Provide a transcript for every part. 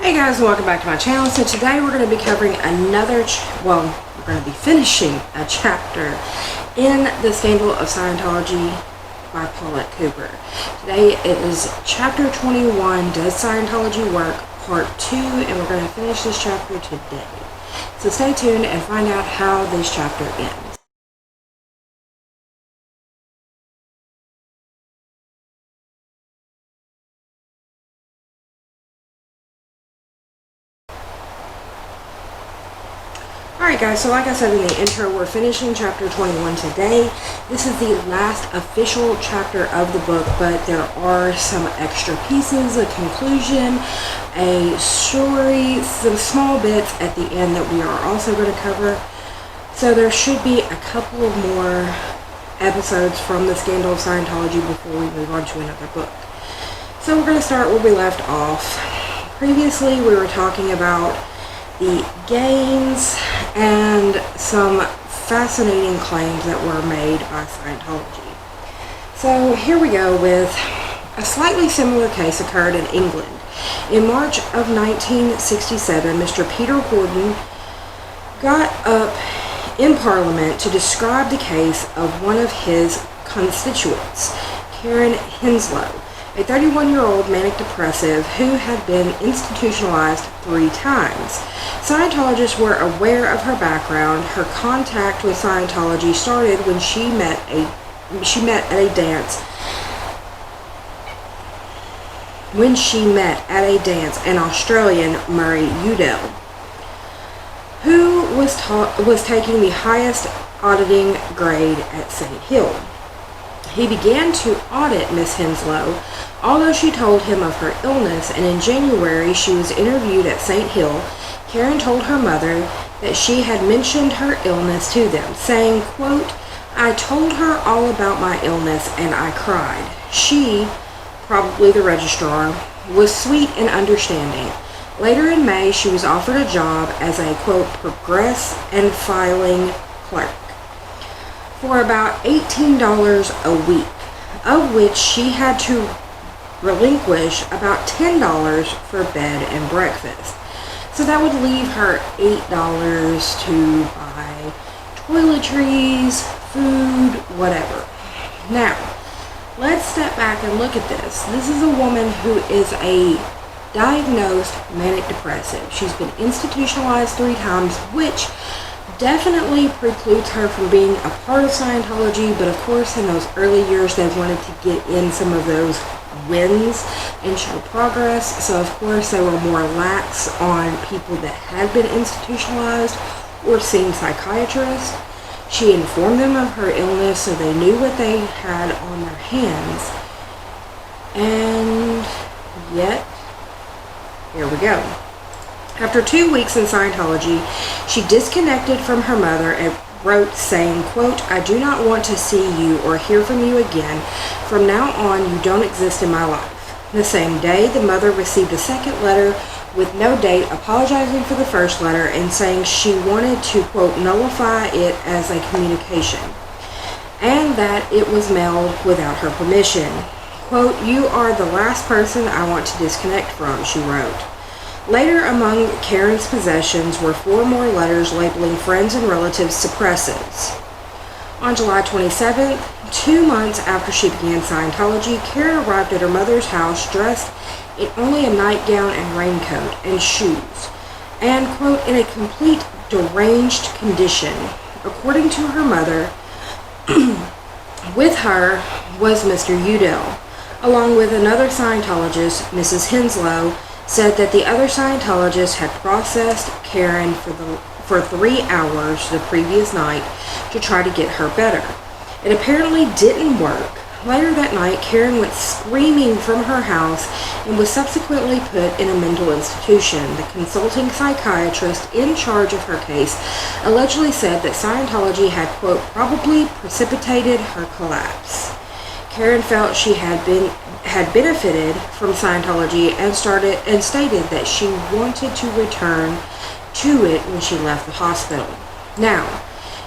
Hey guys, welcome back to my channel. So today we're going to be covering we're going to be finishing a chapter in the Scandal of Scientology by Paulette Cooper. Today it is chapter 21, Does Scientology Work? Part 2, and we're going to finish this chapter today. So stay tuned and find out how this chapter ends. Alright guys, so like I said in the intro, we're finishing chapter 21 today. This is the last official chapter of the book, but there are some extra pieces, a conclusion, a story, some small bits at the end that we are also going to cover. So there should be a couple of more episodes from the Scandal of Scientology before we move on to another book. So we're going to start where we left off. Previously we were talking about the gains and some fascinating claims that were made by Scientology. So here we go with a slightly similar case occurred in England. In March of 1967, Mr. Peter Gordon got up in Parliament to describe the case of one of his constituents, Karen Henslow, a 31-year-old manic depressive who had been institutionalized 3 times. Scientologists were aware of her background. Her contact with Scientology started when she met at a dance an Australian, Murray Udell, who was taking the highest auditing grade at St. Hill. He began to audit Miss Henslow, although she told him of her illness, and in January she was interviewed at St. Hill. Karen told her mother that she had mentioned her illness to them, saying, quote, "I told her all about my illness and I cried. She, probably the registrar, was sweet and understanding. Later in May, she was offered a job as a, quote, progress and filing clerk for about $18 a week, of which she had to relinquish about $10 for bed and breakfast. So that would leave her $8 to buy toiletries, food, whatever. Now, let's step back and look at this. This is a woman who is a diagnosed manic depressive. She's been institutionalized 3 times, which definitely precludes her from being a part of Scientology, but of course in those early years they wanted to get in some of those wins and show progress, so of course they were more lax on people that had been institutionalized or seen psychiatrists. She informed them of her illness so they knew what they had on their hands, and yet here we go. After 2 weeks in Scientology, she disconnected from her mother and wrote saying, quote, "I do not want to see you or hear from you again. From now on, you don't exist in my life." The same day, the mother received a second letter with no date apologizing for the first letter and saying she wanted to, quote, nullify it as a communication and that it was mailed without her permission. Quote, "You are the last person I want to disconnect from," she wrote. Later, among Karen's possessions were 4 more letters labeling friends and relatives suppressives. On July 27th, 2 months after she began Scientology, Karen arrived at her mother's house dressed in only a nightgown and raincoat and shoes, and, quote, in a complete deranged condition. According to her mother, with her was Mr. Udell, along with another Scientologist. Mrs. Henslow said that the other Scientologist had processed Karen for 3 hours the previous night to try to get her better. It apparently didn't work. Later that night, Karen went screaming from her house and was subsequently put in a mental institution. The consulting psychiatrist in charge of her case allegedly said that Scientology had, quote, probably precipitated her collapse. Karen felt she had benefited from Scientology and stated that she wanted to return to it when she left the hospital. Now,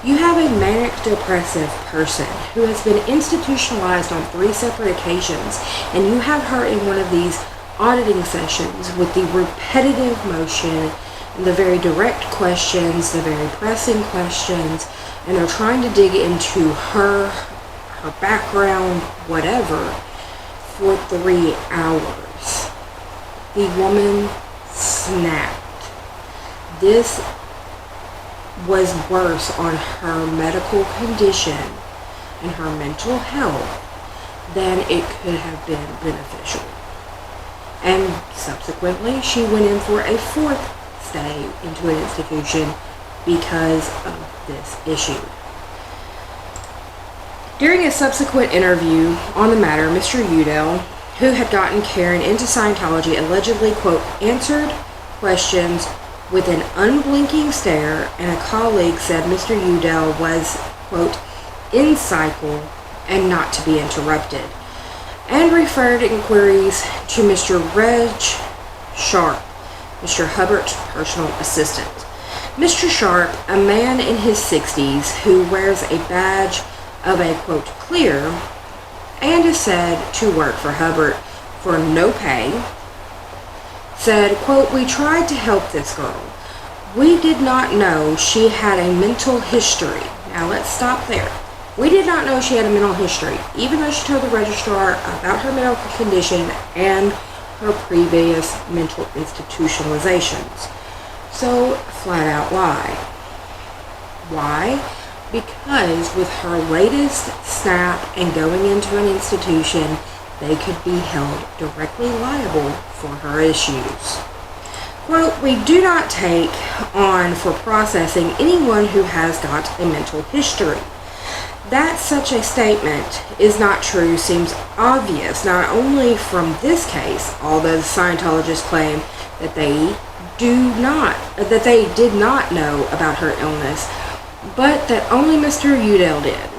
you have a manic depressive person who has been institutionalized on 3 separate occasions, and you have her in one of these auditing sessions with the repetitive motion and the very direct questions, the very pressing questions, and they're trying to dig into her background, whatever, for 3 hours. The woman snapped. This was worse on her medical condition and her mental health than it could have been beneficial. And subsequently, she went in for a 4th stay into an institution because of this issue. During a subsequent interview on the matter, Mr. Udell, who had gotten Karen into Scientology, allegedly, quote, answered questions with an unblinking stare, and a colleague said Mr. Udell was, quote, in cycle and not to be interrupted, and referred inquiries to Mr. Reg Sharp, Mr. Hubbard's personal assistant. Mr. Sharp, a man in his 60s who wears a badge of a, quote, clear, and is said to work for Hubbard for no pay, said, quote, we tried to help this girl. We did not know she had a mental history. Now let's stop there. We did not know she had a mental history, even though she told the registrar about her medical condition and her previous mental institutionalizations. So, flat out lie. Why? Because with her latest snap and going into an institution, they could be held directly liable for her issues. Quote, we do not take on for processing anyone who has got a mental history. That such a statement is not true seems obvious, not only from this case, although the Scientologists claim that they did not know about her illness, but that only Mr. Udell did.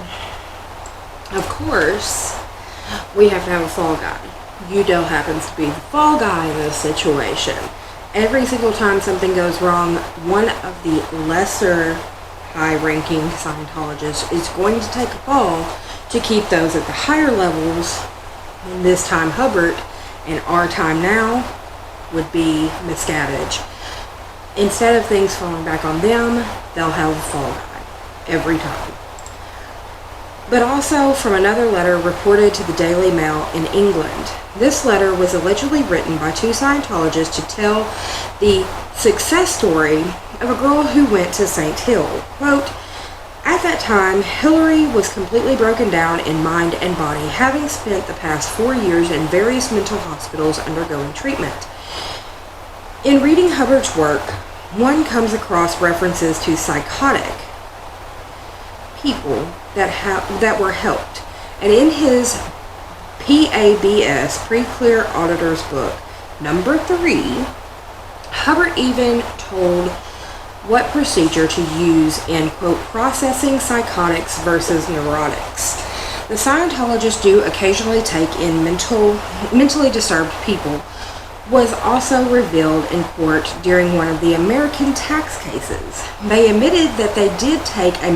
Of course, we have to have a fall guy. Udell happens to be the fall guy in this situation. Every single time something goes wrong, one of the lesser high-ranking Scientologists is going to take a fall to keep those at the higher levels. And this time Hubbard, and our time now would be Miscavige. Instead of things falling back on them, they'll have a fall guy every time. But also from another letter reported to the Daily Mail in England. This letter was allegedly written by 2 Scientologists to tell the success story of a girl who went to St. Hill. Quote, at that time, Hillary was completely broken down in mind and body, having spent the past 4 years in various mental hospitals undergoing treatment. In reading Hubbard's work, one comes across references to psychotic people that were helped. And in his PABS, Pre-Clear Auditor's Book, number 3, Hubbard even told what procedure to use in, quote, processing psychotics versus neurotics. The Scientologists do occasionally take in mentally disturbed people, was also revealed in court during one of the American tax cases. They admitted that they did take in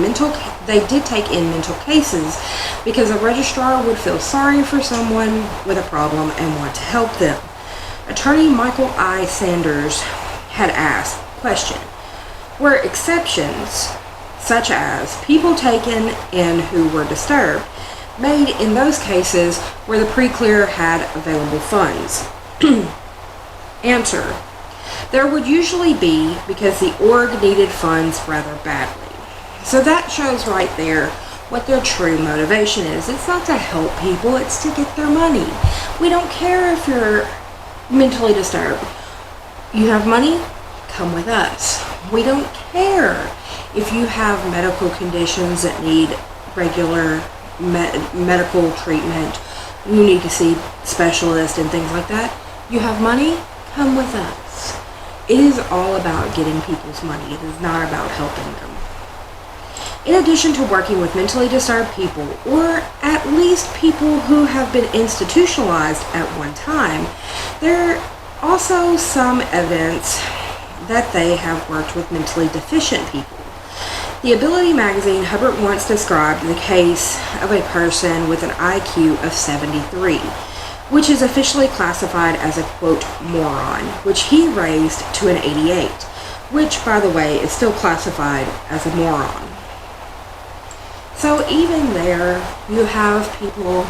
mental cases because a registrar would feel sorry for someone with a problem and want to help them. Attorney Michael I. Sanders had asked, question, were exceptions, such as people taken in who were disturbed, made in those cases where the pre-clear had available funds? Answer. There would usually be because the org needed funds rather badly. So that shows right there what their true motivation is. It's not to help people, it's to get their money. We don't care if you're mentally disturbed. You have money? Come with us. We don't care if you have medical conditions that need regular medical treatment. You need to see specialists and things like that. You have money? Come with us. It is all about getting people's money. It is not about helping them. In addition to working with mentally disturbed people, or at least people who have been institutionalized at one time, there are also some evidence that they have worked with mentally deficient people. The Ability magazine, Hubbard once described the case of a person with an IQ of 73. which is officially classified as a, quote, moron, which he raised to an 88, which, by the way, is still classified as a moron. So even there, you have people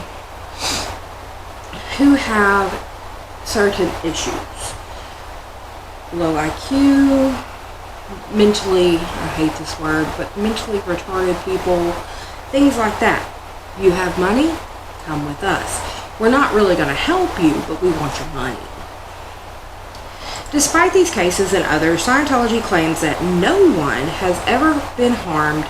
who have certain issues. Low IQ, mentally, I hate this word, but mentally retarded people, things like that. You have money? Come with us. We're not really going to help you, but we want your money. Despite these cases and others, Scientology claims that no one has ever been harmed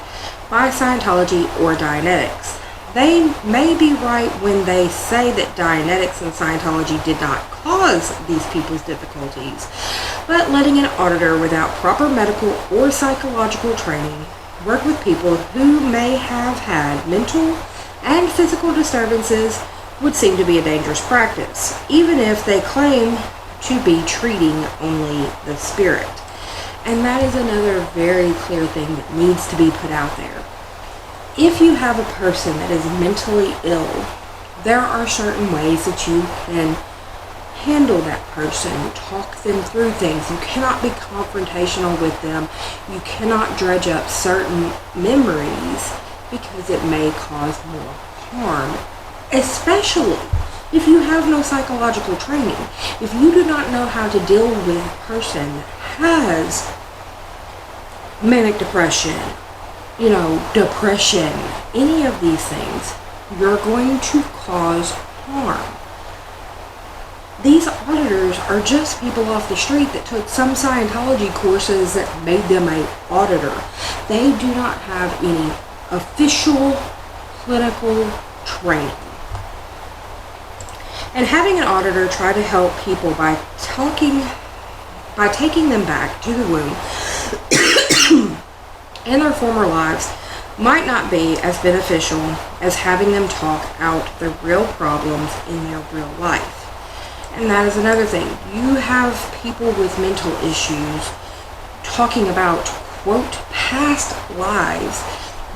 by Scientology or Dianetics. They may be right when they say that Dianetics and Scientology did not cause these people's difficulties, but letting an auditor without proper medical or psychological training work with people who may have had mental and physical disturbances would seem to be a dangerous practice, even if they claim to be treating only the spirit. And that is another very clear thing that needs to be put out there. If you have a person that is mentally ill, there are certain ways that you can handle that person, talk them through things. You cannot be confrontational with them. You cannot dredge up certain memories because it may cause more harm, especially if you have no psychological training. If you do not know how to deal with a person that has manic depression, depression, any of these things, you're going to cause harm. These auditors are just people off the street that took some Scientology courses that made them an auditor. They do not have any official clinical training. And having an auditor try to help people by taking them back to the womb and their former lives might not be as beneficial as having them talk out the real problems in their real life. And that is another thing. You have people with mental issues talking about, quote, past lives.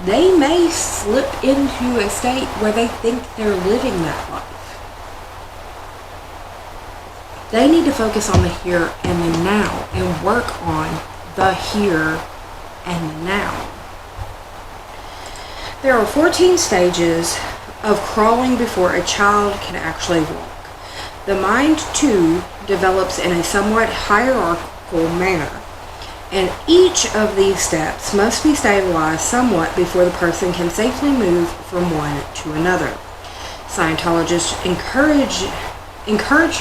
They may slip into a state where they think they're living that life. They need to focus on the here and the now and work on the here and the now. There are 14 stages of crawling before a child can actually walk. The mind, too, develops in a somewhat hierarchical manner, and each of these steps must be stabilized somewhat before the person can safely move from one to another. Scientologists encouraged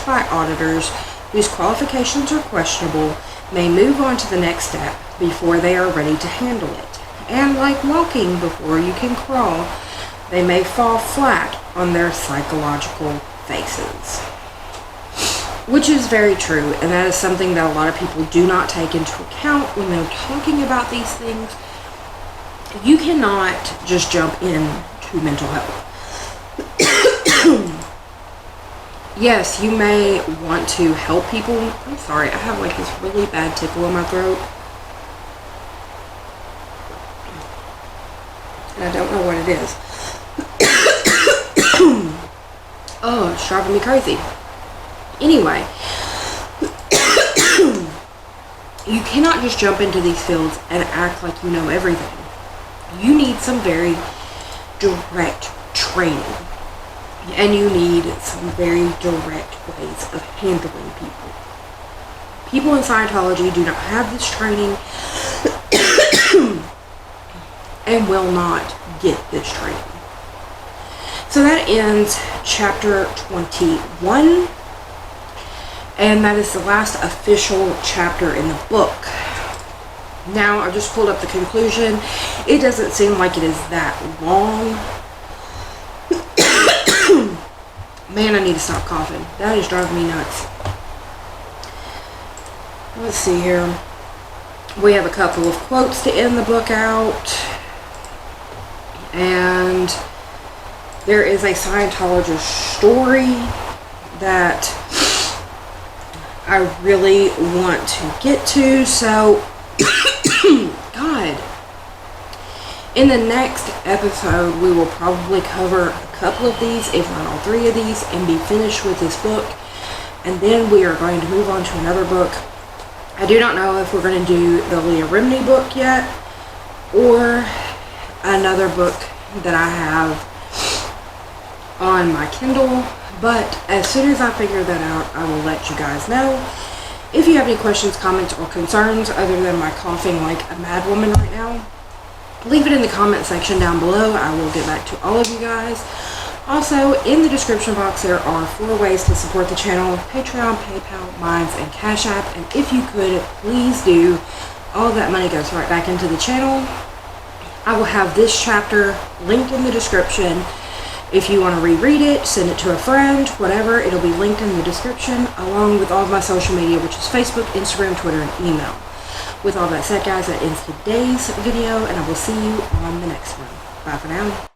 by auditors whose qualifications are questionable may move on to the next step before they are ready to handle it. And like walking before you can crawl, they may fall flat on their psychological faces. Which is very true, and that is something that a lot of people do not take into account when they're talking about these things. You cannot just jump into mental health. Yes, you may want to help people. I'm sorry, I have like this really bad tickle in my throat. And I don't know what it is. Oh, it's driving me crazy. Anyway, you cannot just jump into these fields and act like you know everything. You need some very direct training. And you need some very direct ways of handling people. People in Scientology do not have this training and will not get this training. So that ends chapter 21. And that is the last official chapter in the book. Now, I just pulled up the conclusion. It doesn't seem like it is that long. Man, I need to stop coughing. That is driving me nuts. Let's see here. We have a couple of quotes to end the book out. And there is a Scientologist story that I really want to get to. So, God. In the next episode, we will probably cover a couple of these, if not all 3 of these, and be finished with this book. And then we are going to move on to another book. I do not know if we're going to do the Leah Remini book yet, or another book that I have on my Kindle, but as soon as I figure that out, I will let you guys know. If you have any questions, comments, or concerns other than my coughing like a mad woman right now, leave it in the comment section down below. I will get back to all of you guys. Also, in the description box, there are 4 ways to support the channel: Patreon, PayPal, Minds, and Cash App. And if you could, please do. All of that money goes right back into the channel. I will have this chapter linked in the description. If you want to reread it, send it to a friend, whatever, it'll be linked in the description, along with all of my social media, which is Facebook, Instagram, Twitter, and email. With all that said, guys, that ends today's video, and I will see you on the next one. Bye for now.